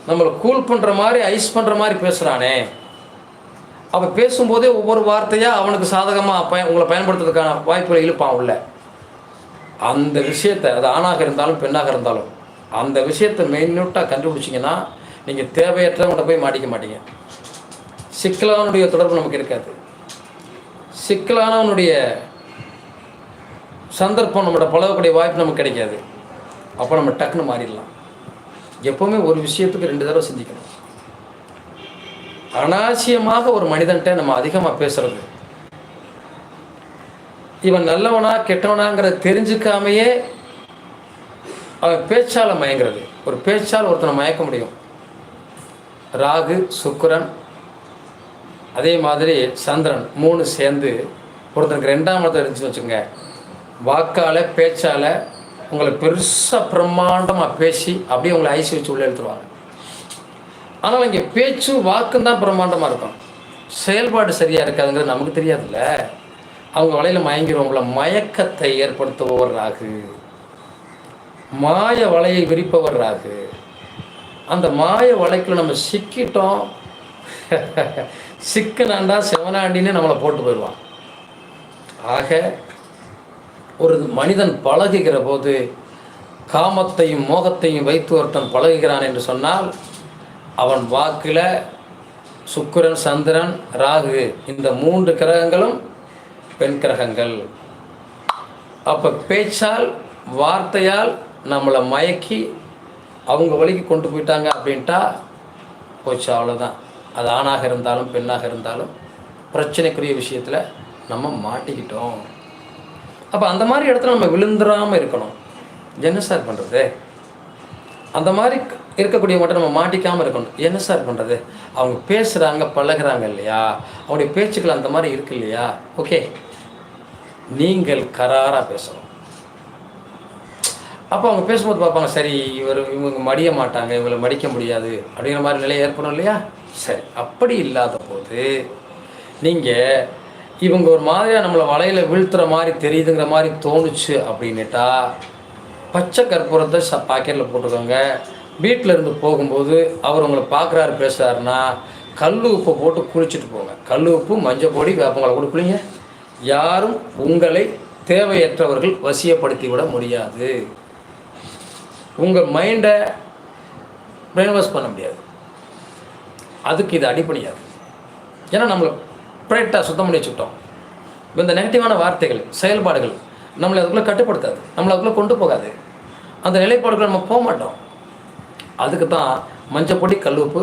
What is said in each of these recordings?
நம்மளை கூல் பண்ணுற மாதிரி ஐஸ் பண்ணுற மாதிரி பேசுகிறானே, அப்போ பேசும்போதே ஒவ்வொரு வார்த்தையாக அவனுக்கு சாதகமாக உங்களை பயன்படுத்துறதுக்கான வாய்ப்புகளை இழுப்பான் உள்ள. அந்த விஷயத்தை, அது ஆணாக இருந்தாலும் பெண்ணாக இருந்தாலும், அந்த விஷயத்தை மெயின்யூட்டாக கண்டுபிடிச்சிங்கன்னா நீங்கள் தேவையற்றவங்கள்ட்ட போய் மாட்டிக்க மாட்டீங்க. சிக்கலானுடைய தொடர்பு நமக்கு இருக்காது. சிக்கலானவனுடைய சந்தர்ப்பம் நம்மளோட பழகக்கூடிய வாய்ப்பு நமக்கு கிடைக்காது. அப்போ நம்ம டக்குன்னு மாறிடலாம். எப்போவுமே ஒரு விஷயத்துக்கு 2 தடவை சிந்திக்கணும். அனாவசியமாக ஒரு மனிதன்கிட்ட நம்ம அதிகமாக பேசுறது, இவன் நல்லவனா கெட்டவனாங்கிறத தெரிஞ்சுக்காமையே அவன் பேச்சால் மயங்கிறது. ஒரு பேச்சால் ஒருத்தனை மயக்க முடியும். ராகு, சுக்கிரன், அதே மாதிரி சந்திரன் 3 சேர்ந்து ஒருத்தனுக்கு 2ஆம் இடத்துல இருந்துச்சுன்னு வச்சுங்க, வாக்கால் பேச்சால் உங்களை பெருசாக பிரம்மாண்டமாக பேசி அப்படியே உங்களை ஐசி வச்சு உள்ளே எடுத்துருவாங்க. ஆனால் இங்கே பேச்சும் வாக்கும் தான் பிரம்மாண்டமாக இருக்கும், செயல்பாடு சரியாக இருக்காதுங்கிறது நமக்கு தெரியாதுல்ல. அவங்க வலையில் மயங்கிறவங்கள மயக்கத்தை ஏற்படுத்துபவர் ராகு, மாய வலையை விரிப்பவர் ராகு. அந்த மாய வலைக்குள்ள நம்ம சிக்கிட்டோம், சிக்கனாண்டா செவனாண்டின்னு நம்மளை போட்டு போயிடுவான். ஆக ஒரு மனிதன் பழகுகிற போது காமத்தையும் மோகத்தையும் வைத்து ஒருத்தன் பழகுகிறான் என்று சொன்னால், அவன் வாக்கில் சுக்கிரன், சந்திரன், ராகு இந்த 3 கிரகங்களும் பெண் கிரகங்கள். அப்போ பேச்சால் வார்த்தையால் நம்மளை மயக்கி அவங்க வழிக்கு கொண்டு போயிட்டாங்க அப்படின்ட்டா போச்சு, அவ்வளோதான். அது ஆணாக இருந்தாலும் பெண்ணாக இருந்தாலும் பிரச்சனைக்குரிய விஷயத்தில் நம்ம மாட்டிக்கிட்டோம். அப்போ அந்த மாதிரி இடத்துல நம்ம விழுந்துடாமல் இருக்கணும். என்ன சார் பண்ணுறது? அந்த மாதிரி இருக்கக்கூடிய மட்டும் நம்ம மாட்டிக்காமல் இருக்கணும். என்ன சார் பண்ணுறது? அவங்க பேசுகிறாங்க, பழகிறாங்க இல்லையா, அவங்களுடைய பேச்சுக்கள் அந்த மாதிரி இருக்கு இல்லையா, ஓகே, நீங்கள் கராராக பேசணும். அப்போ அவங்க பேசும்போது பார்ப்பாங்க, சரி இவங்க மடிய மாட்டாங்க, இவங்களை மடிக்க முடியாது அப்படிங்கிற மாதிரி நிலை ஏற்படும் இல்லையா. சரி, அப்படி இல்லாத போது நீங்கள் இவங்க ஒரு மாதிரியாக நம்மளை வலையில் வீழ்த்துற மாதிரி தெரியுதுங்கிற மாதிரி தோணுச்சு அப்படின்னுட்டா, பச்சை கற்பூரத்தை பாக்கெட்டில் போட்டுக்கோங்க. வீட்டில் இருந்து போகும்போது அவர் உங்களை பார்க்குறாரு, பேசுகிறாருன்னா கல் உப்பை போட்டு குளிச்சுட்டு போங்க. கல் உப்பு, மஞ்சள் பொடி, வேப்பங்களை கூட குளிங்க. யாரும் உங்களை தேவையற்றவர்கள் வசியப்படுத்தி விட முடியாது. உங்கள் மைண்டை பிரெயின் வாஷ் பண்ண முடியாது. அதுக்கு இது அடிப்படையாது. ஏன்னா நம்மளை ப்ரைட்டாக சுத்தம் பண்ணி வச்சுக்கிட்டோம். இந்த நெகட்டிவான வார்த்தைகள், செயல்பாடுகள் நம்மளை அதுக்குள்ளே கட்டுப்படுத்தாது, நம்மளை அதுக்குள்ளே கொண்டு போகாது. அந்த நிலைப்பாடுகளை நம்ம போக மாட்டோம். அதுக்கு தான் மஞ்சள் பொடி, கல் உப்பு,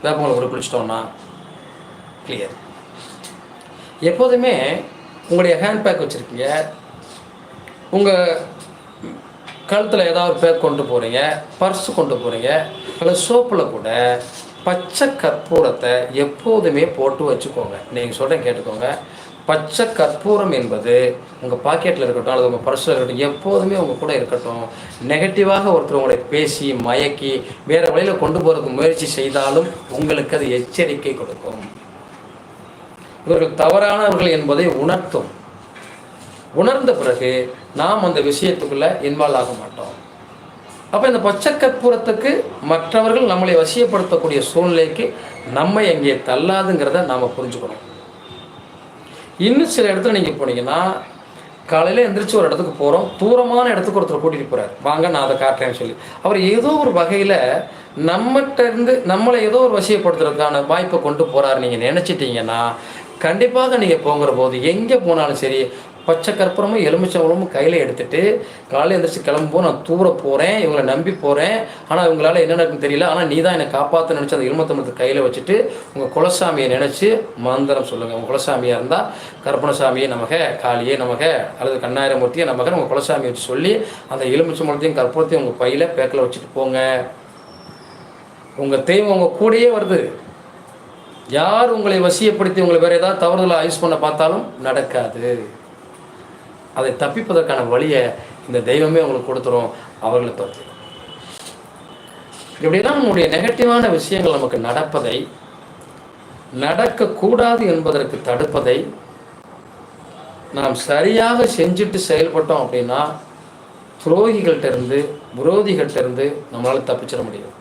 வேப்பங்களை கூட குளிச்சிட்டோம்னா கிளியர். எப்போதுமே உங்களுடைய ஹேண்ட் பேக் வச்சுருக்கீங்க, உங்கள் கழுத்தில் ஏதாவது பேக் கொண்டு போகிறீங்க, பர்ஸு கொண்டு போகிறீங்க, இல்லை சோப்பில் கூட பச்சை கற்பூரத்தை எப்போதுமே போட்டு வச்சுக்கோங்க. நீங்கள் சொல்கிறேன் கேட்டுக்கோங்க. பச்சை கற்பூரம் என்பது உங்கள் பாக்கெட்டில் இருக்கட்டும் அல்லது உங்கள் பர்ஸில் இருக்கட்டும், எப்போதுமே உங்கள் கூட இருக்கட்டும். நெகட்டிவாக ஒருத்தர் உங்களை பேசி மயக்கி வேறு வழியில் கொண்டு போகிறதுக்கு முயற்சி செய்தாலும் உங்களுக்கு அது எச்சரிக்கை கொடுக்கும். இவர்கள் தவறானவர்கள் என்பதை உணர்த்தும். உணர்ந்த பிறகு நாம் அந்த விஷயத்துக்குள்ளே இன்வால்வ் ஆக மாட்டோம். அப்போ இந்த பச்சை கற்பூரத்துக்கு மற்றவர்கள் நம்மளை வசியப்படுத்தக்கூடிய சூழ்நிலைக்கு நம்ம எங்கே தள்ளாதுங்கிறத நாம் புரிஞ்சுக்கணும். இன்னும் சில இடத்துல நீங்கள் போனீங்கன்னா, காலையில் எந்திரிச்சு ஒரு இடத்துக்கு போகிறோம், தூரமான இடத்துக்கு ஒருத்தர் கூட்டிகிட்டு போகிறார், வாங்க நான் அதை காட்டுறேன்னு சொல்லி, அவர் ஏதோ ஒரு வகையில் நம்மகிட்ட இருந்து நம்மளை ஏதோ ஒரு வசியப்படுத்துறதுக்கான வாய்ப்பை கொண்டு போகிறாரு நீங்கள் நினச்சிட்டிங்கன்னா, கண்டிப்பாக நீங்கள் போங்கிற போது எங்கே போனாலும் சரி, பச்சை கற்பூரமும் எலுமிச்சம்பழமும் கையில் எடுத்துகிட்டு காலையில் எழுந்திரிச்சு கிளம்பும்போது நான் தூர போகிறேன், இவங்களை நம்பி போகிறேன், ஆனால் இவங்களால் என்ன நடக்குன்னு தெரியல, ஆனால் நீ தான் என்னை காப்பாற்ற நினச்சி அந்த எலுமிச்சம்பழத்தை கையில் வச்சுட்டு உங்கள் குலசாமியை நினச்சி மந்திரம் சொல்லுங்கள். உங்கள் குலசாமியாக இருந்தால் கற்பனசாமியை நமக, காளியே நமக, அல்லது கண்ணாயிரமூர்த்தியை நமக, உங்கள் குலசாமியை வச்சு சொல்லி அந்த எலுமிச்சம்பழத்தையும் கற்பூரத்தையும் உங்கள் பையில் பேக்கில் வச்சுட்டு போங்க. உங்கள் தெய்வம் உங்கள் கூடயே வருது. யார் உங்களை வசியப்படுத்தி உங்களை வேறு ஏதாவது தவறுதலாக யூஸ் பண்ண பார்த்தாலும் நடக்காது. அதை தப்பிப்பதற்கான வழியை இந்த தெய்வமே உங்களுக்கு கொடுத்துரும், அவர்களை தோற்று. இப்படிலாம் நம்முடைய நெகட்டிவான விஷயங்கள் நமக்கு நடப்பதை, நடக்கக்கூடாது என்பதற்கு தடுப்பதை நாம் சரியாக செஞ்சுட்டு செயல்பட்டோம் அப்படின்னா துரோகிகள்கிட்ட இருந்து, விரோதிகள்கிட்ட இருந்து நம்மளால் தப்பிச்சிட முடியும்.